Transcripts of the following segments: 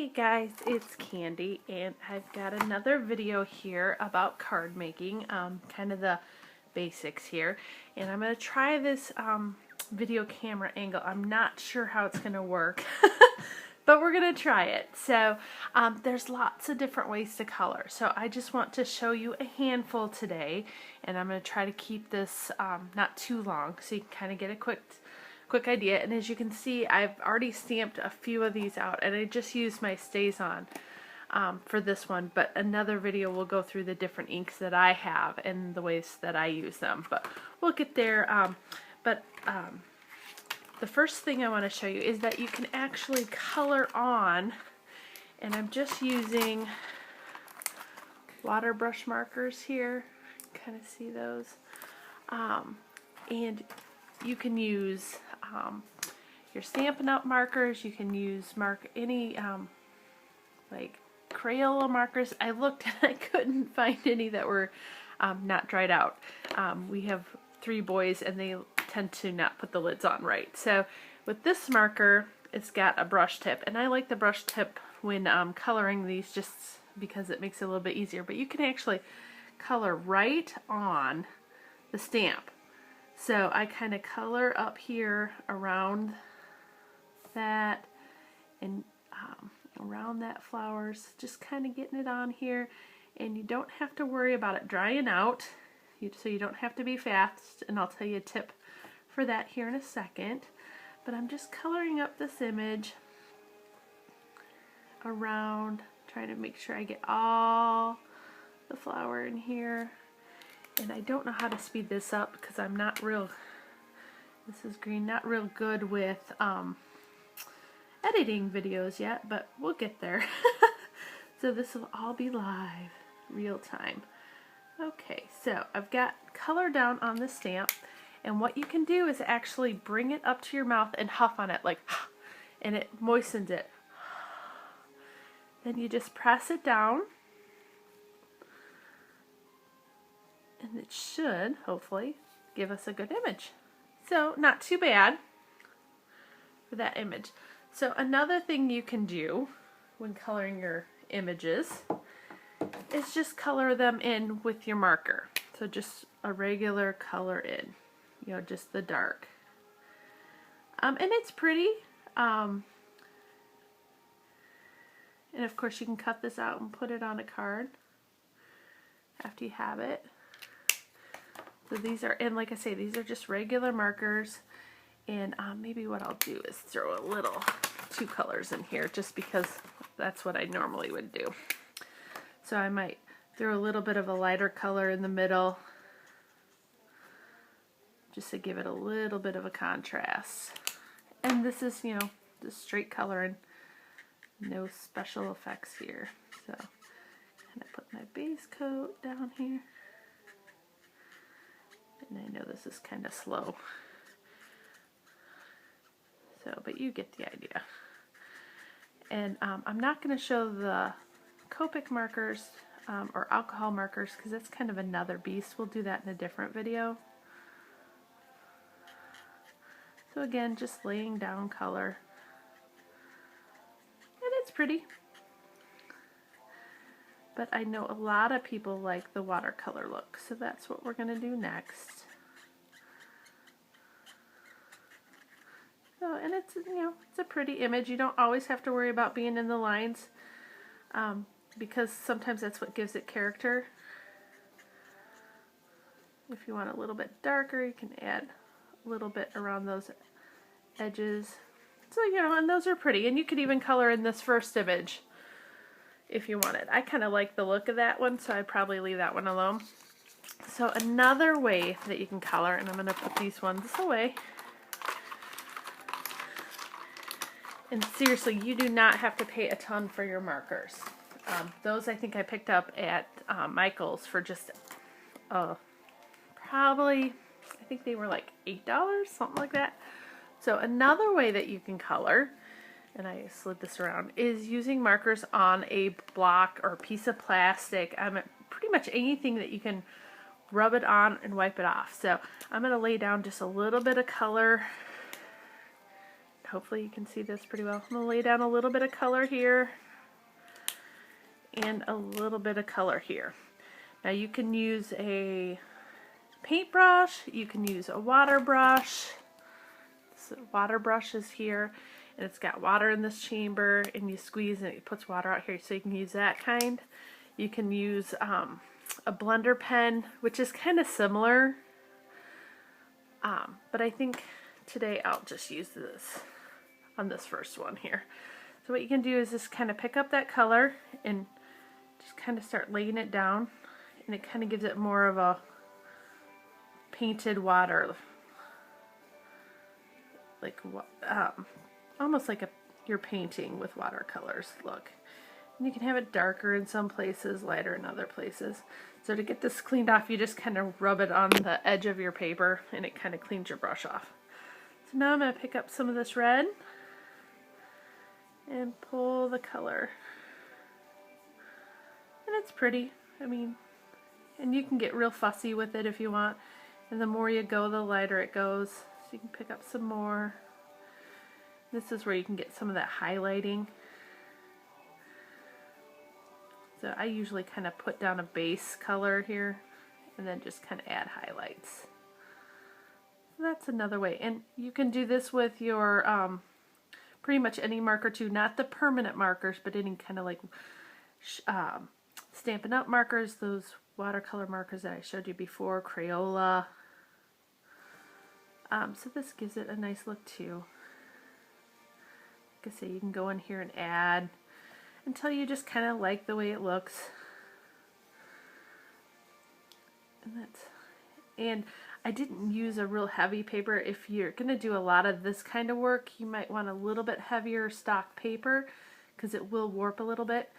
Hey guys, it's Candy, and I've got another video here about card making, kind of the basics here, and I'm going to try this video camera angle. I'm not sure how it's going to work, but we're going to try it. So there's lots of different ways to color, so I just want to show you a handful today, and I'm going to try to keep this not too long so you can kind of get a quick idea. And as you can see, I've already stamped a few of these out, and I just used my StazOn for this one, but another video will go through the different inks that I have and the ways that I use them, but we'll get there. The first thing I want to show you is that you can actually color on, and I'm just using water brush markers here, kind of see those, and you can use your Stampin' Up! Markers. You can use any like Crayola markers. I looked and I couldn't find any that were not dried out. We have 3 boys and they tend to not put the lids on right. So with this marker, it's got a brush tip, and I like the brush tip when coloring these just because it makes it a little bit easier. But you can actually color right on the stamp. So I kind of color up here around that and around that flowers, just kind of getting it on here, and you don't have to worry about it drying out, so you don't have to be fast, and I'll tell you a tip for that here in a second. But I'm just coloring up this image around, trying to make sure I get all the flower in here. And I don't know how to speed this up because I'm not real, this is green, not real good with editing videos yet, but we'll get there. So this will all be live, real time. Okay, so I've got color down on the stamp, and what you can do is actually bring it up to your mouth and huff on it like, and it moistens it. Then you just press it down, and it should, hopefully, give us a good image. So, not too bad for that image. So, another thing you can do when coloring your images is just color them in with your marker. So, just a regular color in, you know, just the dark. And it's pretty. And of course, you can cut this out and put it on a card after you have it. So these are, and like I say, these are just regular markers, and maybe what I'll do is throw a little 2 colors in here just because that's what I normally would do. So I might throw a little bit of a lighter color in the middle just to give it a little bit of a contrast. And this is, you know, just straight coloring, no special effects here. So kind of put my base coat down here. And I know this is kind of slow. So, but you get the idea. And I'm not going to show the Copic markers or alcohol markers because that's kind of another beast. We'll do that in a different video. So again, just laying down color. And it's pretty. But I know a lot of people like the watercolor look, so that's what we're going to do next. So, and it's, you know, it's a pretty image. You don't always have to worry about being in the lines because sometimes that's what gives it character. If you want a little bit darker, you can add a little bit around those edges. So, you know, and those are pretty. And you could even color in this first image if you wanted. I kind of like the look of that one, so I'd probably leave that one alone. So another way that you can color, and I'm going to put these ones away. And seriously, you do not have to pay a ton for your markers. Those I think I picked up at Michael's for just probably, I think they were like $8, something like that. So another way that you can color, and I slid this around, is using markers on a block or a piece of plastic. Pretty much anything that you can rub it on and wipe it off. So I'm going to lay down just a little bit of color. Hopefully you can see this pretty well. I'm going to lay down a little bit of color here and a little bit of color here. Now you can use a paintbrush, you can use a water brush. So water brush is here, and it's got water in this chamber, and you squeeze and it puts water out here, so you can use that kind. You can use a blender pen, which is kind of similar, but I think today I'll just use this on this first one here. So what you can do is just kind of pick up that color and just kind of start laying it down, and it kind of gives it more of a painted water, like almost like you're painting with watercolors look. And you can have it darker in some places, lighter in other places. So to get this cleaned off, you just kind of rub it on the edge of your paper, and it kind of cleans your brush off. So now I'm going to pick up some of this red and pull the color. And it's pretty, I mean, and you can get real fussy with it if you want. And the more you go, the lighter it goes. So you can pick up some more. This is where you can get some of that highlighting. So I usually kind of put down a base color here and then just kind of add highlights. So that's another way. And you can do this with your pretty much any marker too, not the permanent markers, but any kind of like Stampin' Up! Markers, those watercolor markers that I showed you before, Crayola. So this gives it a nice look too. Like I say, you can go in here and add until you just kind of like the way it looks. And I didn't use a real heavy paper. If you're going to do a lot of this kind of work, you might want a little bit heavier stock paper because it will warp a little bit.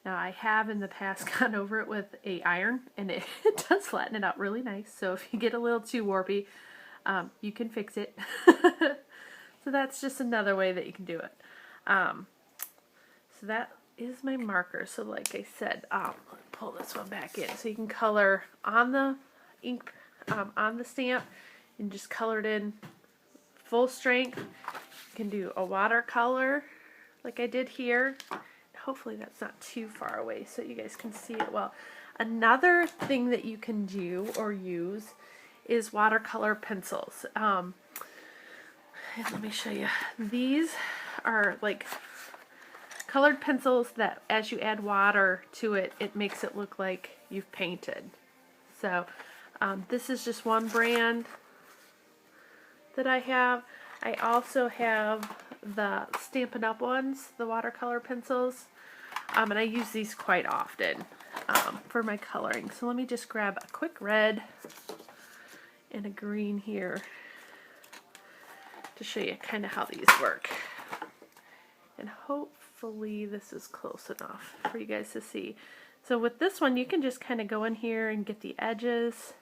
Now I have in the past gone over it with a iron, and it does flatten it out really nice. So if you get a little too warpy, you can fix it. So that's just another way that you can do it. So that is my marker. So like I said, pull this one back in so you can color on the ink, on the stamp, and just color it in full strength. You can do a watercolor like I did here. Hopefully that's not too far away so you guys can see it well. Another thing that you can do or use is watercolor pencils. And let me show you. These are like colored pencils that as you add water to it, it makes it look like you've painted. So this is just one brand that I have. I also have the Stampin' Up! Ones, the watercolor pencils, and I use these quite often for my coloring. So let me just grab a quick red and a green here to show you kind of how these work. And hopefully this is close enough for you guys to see. So with this one, you can just kind of go in here and get the edges,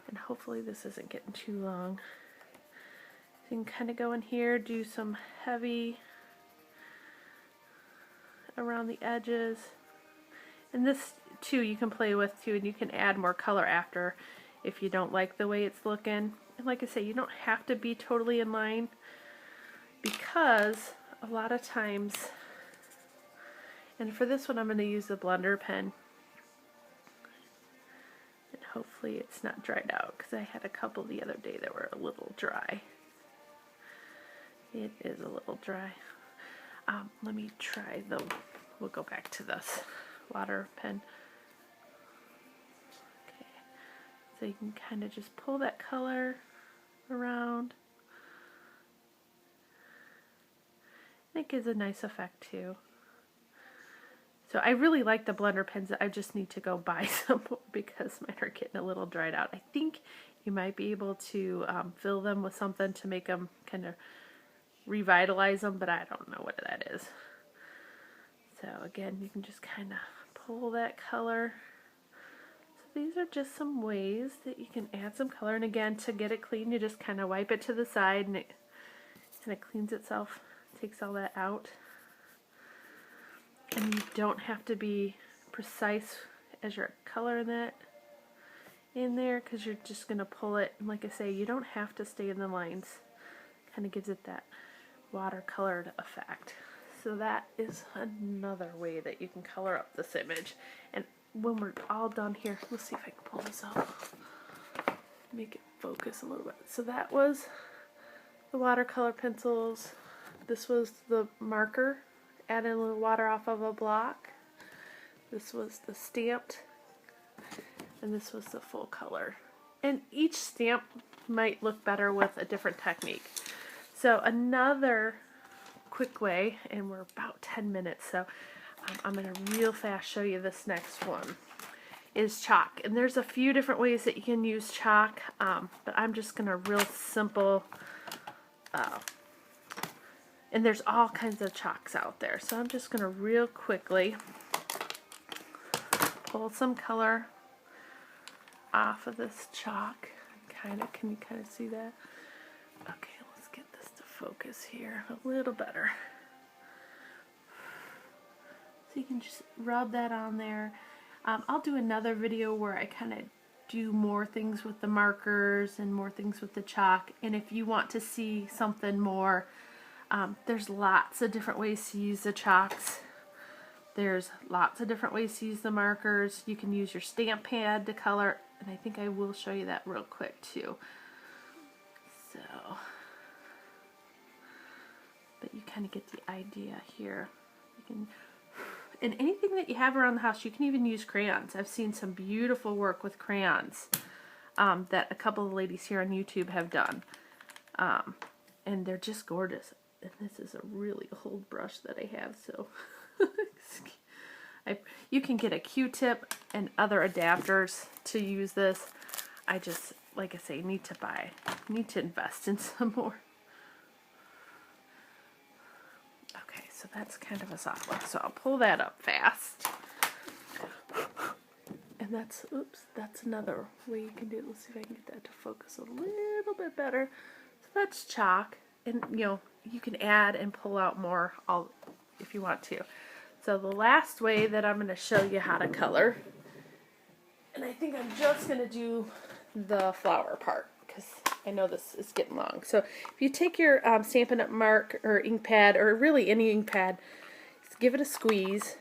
and hopefully this isn't getting too long. You can kind of go in here, do some heavy around the edges. And this too you can play with too, and you can add more color after if you don't like the way it's looking. And like I say, you don't have to be totally in line, because a lot of times, and for this one I'm going to use the blender pen, and hopefully it's not dried out because I had a couple the other day that were a little dry. It is a little dry. Let me try we'll go back to this water pen. Okay, so you can kind of just pull that color around. And it gives a nice effect too. So I really like the blender pens. I just need to go buy some more because mine are getting a little dried out. I think you might be able to fill them with something to make them kind of revitalize them, but I don't know what that is. So again, you can just kind of pull that color. So these are just some ways that you can add some color, and again, to get it clean, you just kind of wipe it to the side and it kind of cleans itself, takes all that out. And you don't have to be precise as you're coloring that in there, because you're just going to pull it, and like I say, you don't have to stay in the lines. Kind of gives it that watercolored effect. So So that is another way that you can color up this image. And when we're all done here, let's see if I can pull this out. Make it focus a little bit. So that was the watercolor pencils. This was the marker, adding a little water off of a block. This was the stamped, and this was the full color. And each stamp might look better with a different technique. So another quick way, and we're about 10 minutes, so I'm going to real fast show you this next one, is chalk. And there's a few different ways that you can use chalk, but I'm just going to real simple, and there's all kinds of chalks out there. So I'm just going to real quickly pull some color off of this chalk. Can you kind of see that? Okay, let's get this to focus here a little better. So you can just rub that on there. I'll do another video where I kind of do more things with the markers and more things with the chalk. And if you want to see something more, there's lots of different ways to use the chalks. There's lots of different ways to use the markers. You can use your stamp pad to color, and I think I will show you that real quick too. So, but you kind of get the idea here. You can, and anything that you have around the house, you can even use crayons. I've seen some beautiful work with crayons that a couple of ladies here on YouTube have done, and they're just gorgeous. And this is a really old brush that I have, so you can get a Q-tip and other adapters to use this. I just, like I say, need to invest in some more. Okay, so that's kind of a soft look, so I'll pull that up fast. And that's, oops, that's another way you can do it. Let's see if I can get that to focus a little bit better. So that's chalk, and you know, you can add and pull out more if you want to. So the last way that I'm going to show you how to color, and I think I'm just going to do the flower part because I know this is getting long. So if you take your Stampin' Up! Mark or ink pad, or really any ink pad, just give it a squeeze.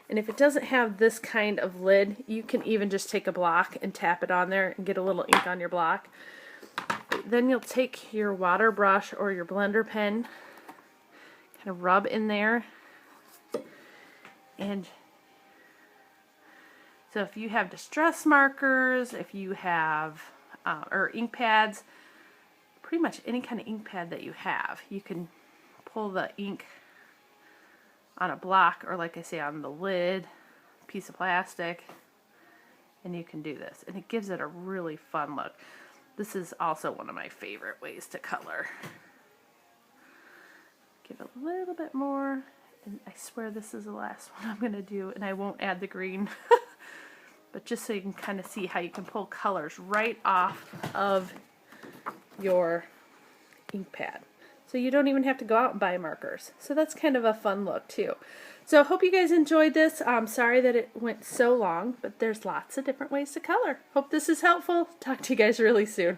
And if it doesn't have this kind of lid, you can even just take a block and tap it on there and get a little ink on your block. Then you'll take your water brush or your blender pen, kind of rub in there. And so if you have distress markers, if you have, or ink pads, pretty much any kind of ink pad that you have, you can pull the ink on a block, or like I say, on the lid, piece of plastic, and you can do this. And it gives it a really fun look. This is also one of my favorite ways to color. Give it a little bit more. And I swear this is the last one I'm going to do, and I won't add the green. But just so you can kind of see how you can pull colors right off of your ink pad. So you don't even have to go out and buy markers. So that's kind of a fun look too. So I hope you guys enjoyed this. I'm sorry that it went so long, but there's lots of different ways to color. Hope this is helpful. Talk to you guys really soon.